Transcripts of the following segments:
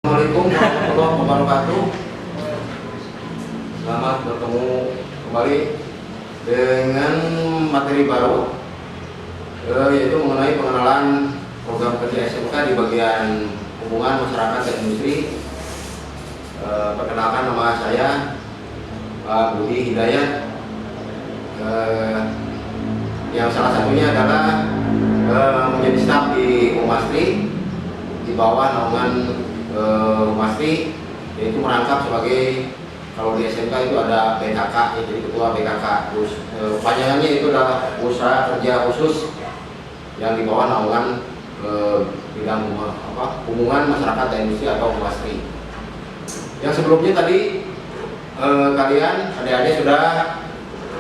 Assalamualaikum warahmatullahi wabarakatuh. Selamat bertemu kembali dengan materi baru, yaitu mengenai pengenalan program kerja SMK di bagian hubungan masyarakat dan industri. Perkenalkan, nama saya Pak Budi Hidayat, yang salah satunya adalah menjadi staf di Umastri di bawah naungan Umastri, yaitu merangkap sebagai, kalau di SMK itu ada BKK, jadi ketua BKK. Terus panjangannya itu adalah usaha kerja khusus yang di bawah naungan bidang hubungan masyarakat dan industri atau Umastri. Yang sebelumnya tadi kalian adik-adik sudah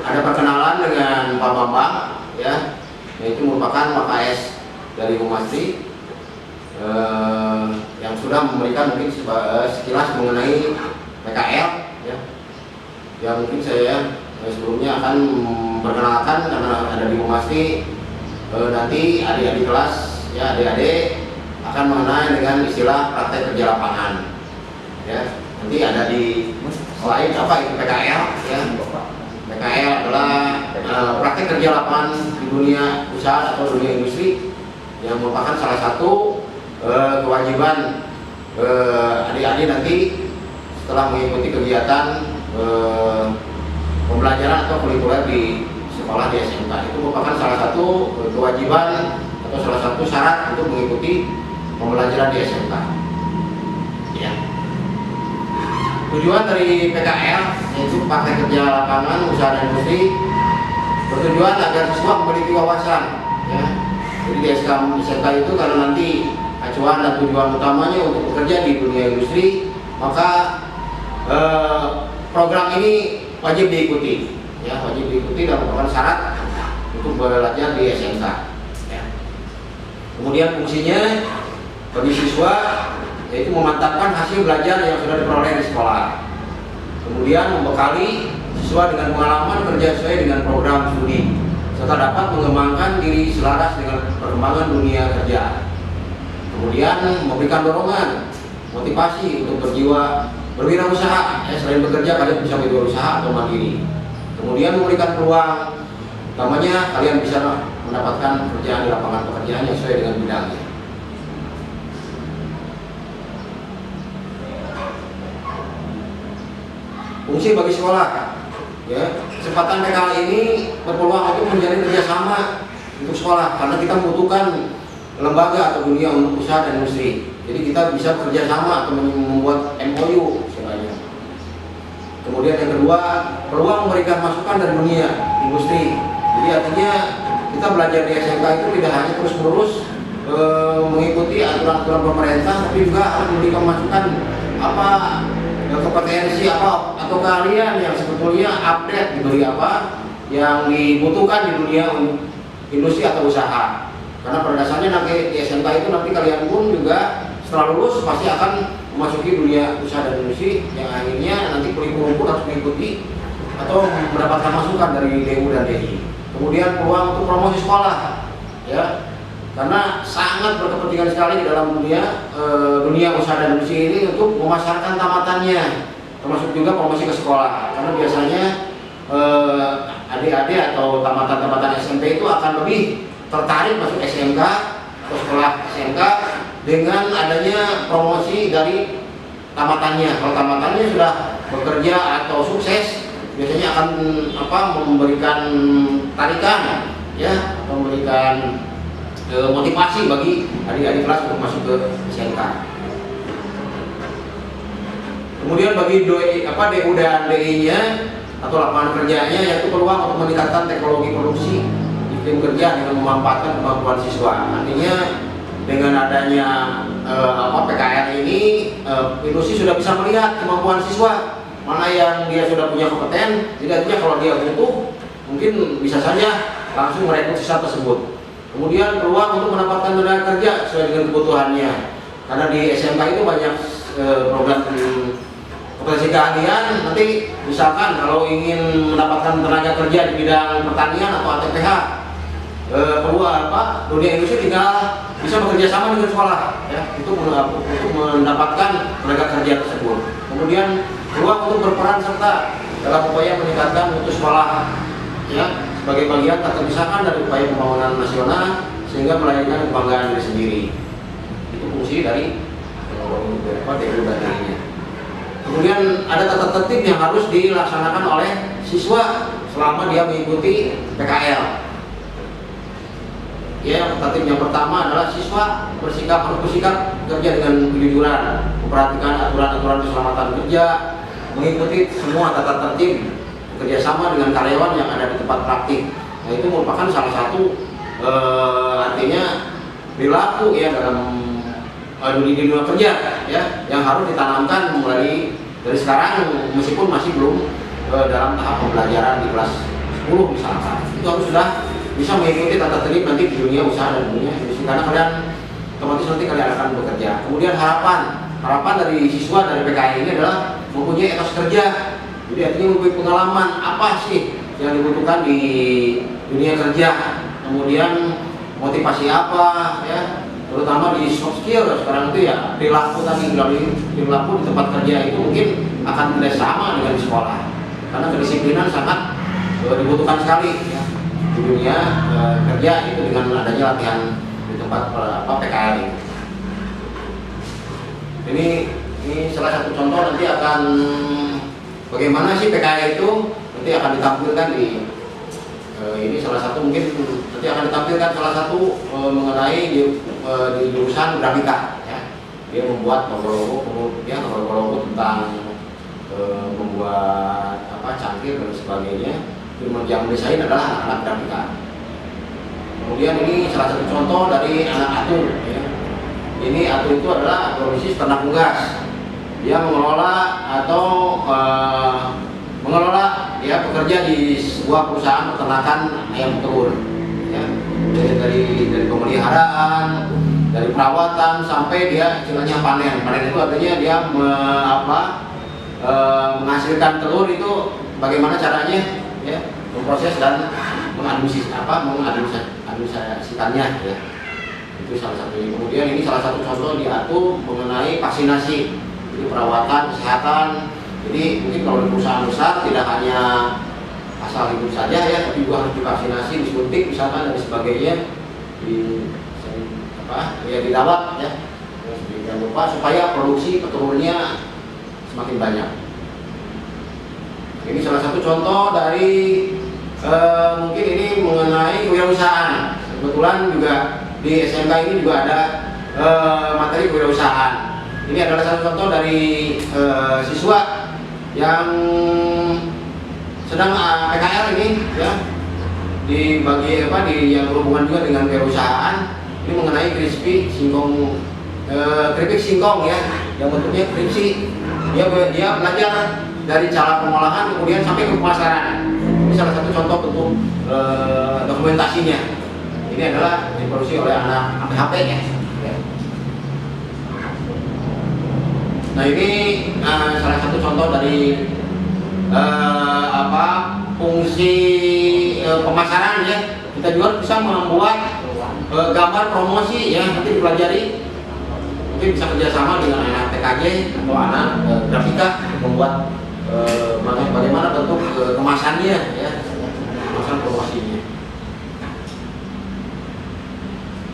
ada perkenalan dengan Pak Bambang, ya, yaitu merupakan MKS dari Umastri, yang sudah memberikan mungkin sekilas mengenai PKL, ya. Ya mungkin saya sebelumnya akan memperkenalkan karena ada di Umastri, nanti adik-adik kelas, ya, adik-adik akan mengenai dengan istilah praktek kerja lapangan, ya. Nanti ada di selain apa itu PKL, ya. PKL adalah praktek kerja lapangan di dunia usaha atau dunia industri, yang merupakan salah satu kewajiban adik-adik nanti setelah mengikuti kegiatan pembelajaran atau kulikuler di sekolah di SMK. Itu merupakan salah satu kewajiban atau salah satu syarat untuk mengikuti pembelajaran di SMK, ya. Tujuan dari PKL, yaitu praktek kerja lapangan usaha dan industri, bertujuan agar siswa memiliki wawasan, ya. Jadi di SMK itu karena nanti acuan dan tujuan utamanya untuk bekerja di dunia industri, maka program ini wajib diikuti, ya, wajib diikuti dan merupakan syarat untuk belajar di SMK, ya. Kemudian fungsinya bagi siswa yaitu memantapkan hasil belajar yang sudah diperoleh di sekolah, kemudian membekali siswa dengan pengalaman kerja sesuai dengan program studi, serta dapat mengembangkan diri selaras dengan perkembangan dunia kerja. Kemudian memberikan dorongan, motivasi untuk berjiwa berwirausaha, ya, selain bekerja kalian bisa berwirausaha atau mandiri. Kemudian memberikan peluang, utamanya kalian bisa mendapatkan pekerjaan di lapangan pekerjaan yang sesuai dengan bidangnya. Fungsi bagi sekolah, ya, kesempatan PKL ini berpeluang untuk menjalin kerjasama untuk sekolah, karena kita membutuhkan lembaga atau dunia untuk usaha dan industri. Jadi kita bisa bekerja sama atau membuat MOU istilahnya. Kemudian yang kedua, peluang memberikan masukan dari dunia industri. Jadi artinya kita belajar di SMK itu tidak hanya terus-menerus mengikuti aturan-aturan pemerintah, tapi juga harus memberikan masukan apa kompetensi apa atau keahlian yang sebetulnya update, diberi apa yang dibutuhkan di dunia industri atau usaha. Karena pada dasarnya nanti di SMK itu nanti kalian pun juga setelah lulus pasti akan memasuki dunia usaha dan industri, yang akhirnya nanti kurikulum pun harus mengikuti atau mendapatkan masukan dari DU dan DI. Kemudian peluang untuk promosi sekolah, ya, karena sangat berkepentingan sekali di dalam dunia usaha dan industri ini untuk memasarkan tamatannya, termasuk juga promosi ke sekolah. Karena biasanya adik-adik atau tamatan-tamatan SMP itu akan lebih tertarik masuk SMK atau sekolah SMK dengan adanya promosi dari tamatannya. Kalau tamatannya sudah bekerja atau sukses, biasanya akan memberikan tarikan, ya, atau memberikan motivasi bagi adik-adik kelas untuk masuk ke SMK. Kemudian bagi DU dan DI-nya atau lapangan kerjanya, yaitu peluang untuk meningkatkan teknologi produksi iklim kerja dengan memanfaatkan kemampuan siswa. Artinya dengan adanya PKL ini, industri sudah bisa melihat kemampuan siswa, mana yang dia sudah punya kompeten. Jadi artinya kalau dia butuh, mungkin bisa saja langsung merekrut siswa tersebut. Kemudian peluang untuk mendapatkan tenaga kerja sesuai dengan kebutuhannya, karena di SMK itu banyak program kompetensi keahlian. Nanti misalkan kalau ingin mendapatkan tenaga kerja di bidang pertanian atau ATPH, dunia industri tinggal bisa bekerja sama dengan sekolah ya untuk mendapatkan tenaga kerja tersebut. Kemudian peluang untuk berperan serta dalam upaya meningkatkan mutu sekolah ya sebagai bagian tak terpisahkan dari upaya pembangunan nasional sehingga melahirkan kebanggaan diri sendiri. Itu fungsi dari DU dan lainnya. Kemudian ada tata tertib yang harus dilaksanakan oleh siswa selama dia mengikuti PKL. Ya, tertib yang pertama adalah siswa harus bersikap kerja dengan kejujuran, memperhatikan aturan-aturan keselamatan kerja, mengikuti semua tata tertib, bekerjasama dengan karyawan yang ada di tempat praktik. Nah, itu merupakan salah satu artinya perilaku ya dalam dunia kerja ya yang harus ditanamkan mulai dari sekarang meskipun masih belum dalam tahap pembelajaran di kelas 10 misalkan. Itu harus sudah bisa mengikuti tata tertib nanti di dunia usaha dan dunia industri karena kalian otomatis nanti kalian akan bekerja. Kemudian harapan dari siswa dari PKL ini adalah mempunyai etos kerja. Jadi artinya mempunyai pengalaman apa sih yang dibutuhkan di dunia kerja. Kemudian motivasi apa ya, terutama di soft skill sekarang itu ya perilaku tadi perilaku di tempat kerja itu mungkin akan tidak sama dengan di sekolah karena kedisiplinan sangat dibutuhkan sekali ya di dunia kerja itu dengan adanya latihan di tempat PKL ini salah satu contoh nanti akan bagaimana sih PKL itu nanti akan ditampilkan di ini salah satu mungkin nanti akan ditampilkan salah satu mengenai di jurusan grafika ya. Dia membuat logo tentang membuat cangkir dan sebagainya. Yang desain adalah anak-anak grafika. Kemudian ini salah satu contoh dari anak Atu ya. Ini Atu itu adalah agronomis ternak unggas. Dia mengelola ya pekerja di sebuah perusahaan peternakan ayam telur ya. Dari pemeliharaan, dari perawatan sampai dia istilahnya panen itu artinya dia menghasilkan telur itu bagaimana caranya ya memproses dan mengadministrasikannya ya. Itu salah satunya. Kemudian ini salah satu contoh di Atu mengenai vaksinasi, jadi perawatan kesehatan. Jadi mungkin kalau di perusahaan besar tidak hanya asal hidup saja ya, tapi juga harus divaksinasi, disuntik misalkan dan sebagainya, dirawat ya. Jangan lupa supaya produksi petelurnya semakin banyak. Ini salah satu contoh dari mungkin ini mengenai kewirausahaan. Kebetulan juga di SMK ini juga ada materi kewirausahaan. Ini adalah satu contoh dari siswa yang sedang PKL ini ya di yang berhubungan juga dengan kewirausahaan. Ini mengenai keripik singkong ya, yang bentuknya kripsi. Dia belajar dari cara pengolahan kemudian sampai ke pemasaran. Ini salah satu contoh bentuk dokumentasinya. Ini adalah diproduksi oleh anak APHP ya. Nah ini salah satu contoh dari fungsi pemasaran ya. Kita juga bisa membuat gambar promosi ya, nanti dipelajari. Mungkin bisa kerjasama dengan anak TKJ atau anak grafika membuat bagaimana bentuk kemasannya ya, kemasan promosinya.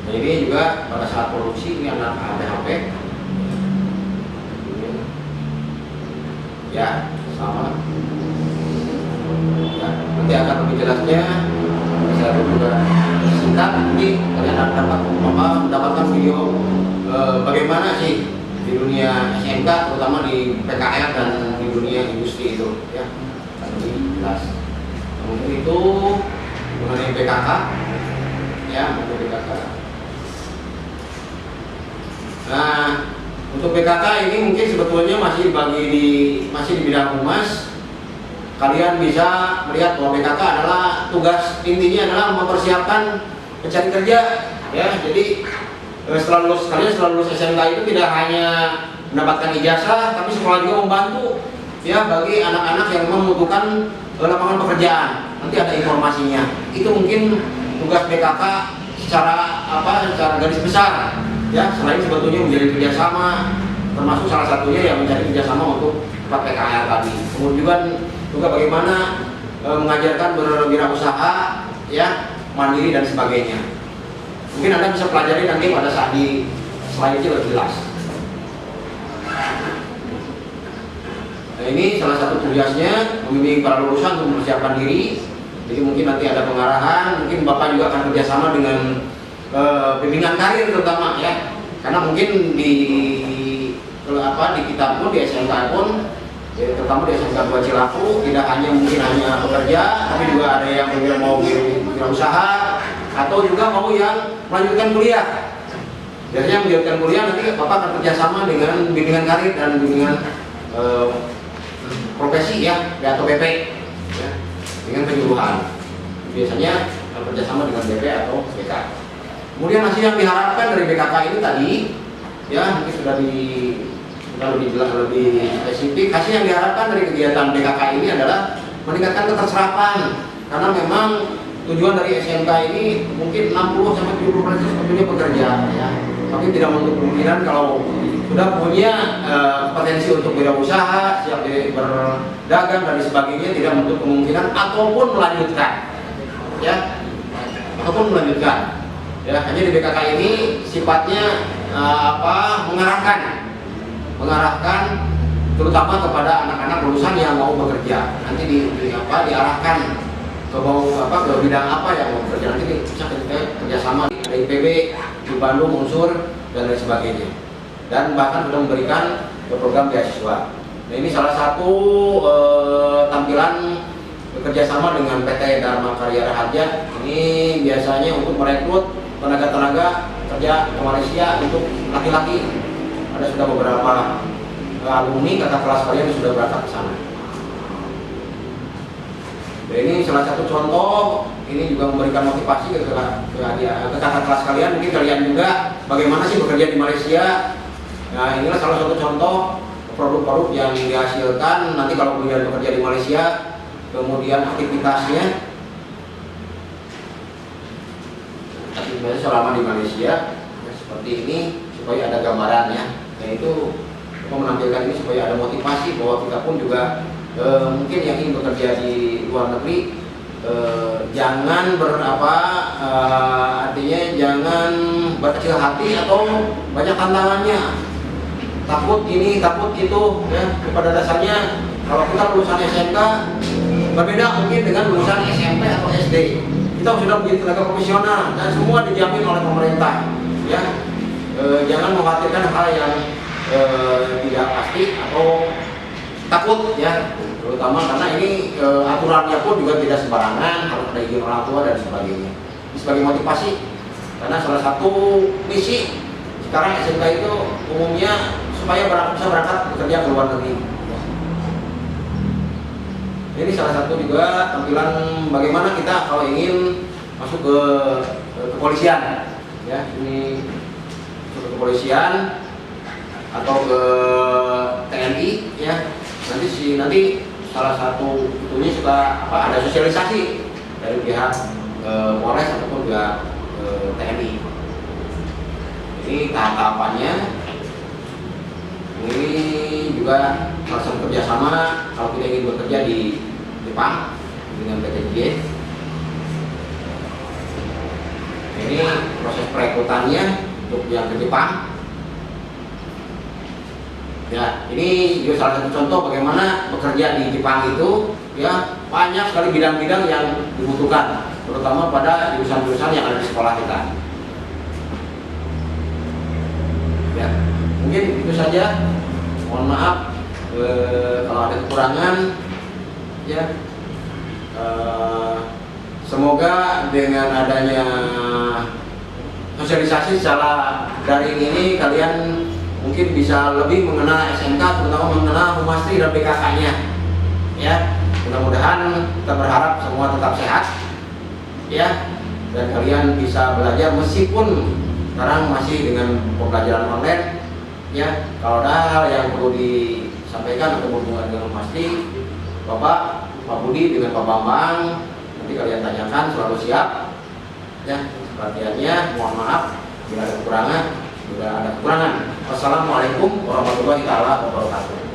Nah ini juga pada saat produksi ini anak APHP ya sama ya, nanti akan lebih jelasnya saya juga singkat ini kalian akan mendapatkan video bagaimana sih di dunia SMK terutama di PKL dan di dunia industri itu ya lebih jelas. Kemudian itu mengenai PKK ya, untuk PKK. Nah untuk PKK ini mungkin sebetulnya masih di bidang humas. Kalian bisa melihat bahwa PKK adalah tugas intinya adalah mempersiapkan pencari kerja ya. Jadi setelah lulus SMK itu tidak hanya mendapatkan ijazah, tapi sekolah juga membantu ya bagi anak-anak yang membutuhkan lapangan pekerjaan. Nanti ada informasinya. Itu mungkin tugas PKK secara garis besar ya, selain sebetulnya menjadi kerjasama, termasuk salah satunya yang menjadi kerjasama untuk tempat PKL tadi. Kemudian juga bagaimana mengajarkan berwirausaha ya, mandiri dan sebagainya. Mungkin Anda bisa pelajari nanti pada saat di slide itu lebih jelas. Nah, ini salah satu tugasnya membimbing para lulusan untuk mempersiapkan diri. Jadi mungkin nanti ada pengarahan, mungkin Bapak juga akan kerjasama dengan bimbingan karir terutama ya. Karena mungkin di kita pun di SMK pun ya, terutama di SMK 2 Cilaku tidak hanya bekerja, tapi juga ada yang mau wirausaha atau juga mau yang melanjutkan kuliah. Biasanya melanjutkan kuliah nanti Bapak akan kerjasama dengan bimbingan karir dan bimbingan profesi ya, atau BP ya, dengan penyuluhan. Biasanya kerjasama dengan BP atau BK. Kemudian hasil yang diharapkan dari BKK ini tadi ya, mungkin sudah lebih spesifik. Hasil yang diharapkan dari kegiatan BKK ini adalah meningkatkan keterserapan, karena memang tujuan dari SMK ini mungkin 60-70% sebetulnya bekerja ya, tapi tidak menutup kemungkinan kalau sudah punya potensi untuk berwirausaha, siap berdagang dan sebagainya, tidak menutup kemungkinan ataupun melanjutkan ya, ya. Hanya di BKK ini sifatnya mengarahkan terutama kepada anak-anak lulusan yang mau bekerja. Nanti diarahkan ke bidang apa yang mau bekerja, nanti bisa kita kerjasama di IPB, di Bandung, Unsur dan lain sebagainya. Dan bahkan sudah memberikan program beasiswa. Nah, ini salah satu tampilan bekerjasama dengan PT Dharma Karya Raharja. Ini biasanya untuk merekrut tenaga-tenaga kerja ke Malaysia untuk laki-laki. Ada sudah beberapa alumni kakak kelas kalian yang sudah berangkat ke sana. Nah, ini salah satu contoh. Ini juga memberikan motivasi ke kakak kelas kalian. Mungkin kalian juga bagaimana sih bekerja di Malaysia. Nah, inilah salah satu contoh produk-produk yang dihasilkan nanti kalau kalian bekerja di Malaysia, kemudian aktivitasnya selama di Malaysia ya, seperti ini supaya ada gambarannya. Yaitu menampilkan ini supaya ada motivasi bahwa kita pun juga mungkin yang ingin bekerja di luar negeri jangan artinya jangan berkecil hati atau banyak tantangannya, takut ini takut itu ya. Pada dasarnya kalau kita lulusan SMK berbeda mungkin dengan lulusan SMP atau SD. Kita sudah menjadi tenaga profesional dan semua dijamin oleh pemerintah ya. Jangan mengkhawatirkan hal yang tidak pasti atau takut ya, terutama karena ini aturannya pun juga tidak sembarangan, harus ada izin orang tua dan sebagainya. Ini sebagai motivasi, karena salah satu misi sekarang SMK itu umumnya supaya bisa berangkat bekerja ke luar negeri. Ini salah satu juga tampilan bagaimana kita kalau ingin masuk ke kepolisian ya. Ini masuk ke kepolisian atau ke TNI ya. Nanti salah satu itunya suka ada sosialisasi dari pihak Polres ataupun pihak TNI. Ini tahap-tahapannya. Ini juga harus kerjasama kalau kita ingin bekerja di Jepang dengan PT JIT. Ini proses perekrutannya untuk yang ke Jepang. Ya, ini juga salah satu contoh bagaimana bekerja di Jepang itu ya, banyak sekali bidang-bidang yang dibutuhkan, terutama pada jurusan-jurusan yang ada di sekolah kita. Ya, mungkin itu saja. Mohon maaf kalau ada kekurangan ya. Semoga dengan adanya sosialisasi secara daring ini kalian mungkin bisa lebih mengenal SMK, terutama mengenal Humastri dan BKK-nya ya. Mudah-mudahan kita berharap semua tetap sehat ya, dan kalian bisa belajar meskipun sekarang masih dengan pembelajaran online ya. Kalau ada hal yang perlu disampaikan atau berhubungan dengan Humastri, Pak Budi dengan Pak Bambang nanti kalian tanyakan, selalu siap ya. perhatiannya. Mohon maaf bila ada kekurangan. Wassalamualaikum warahmatullahi wabarakatuh.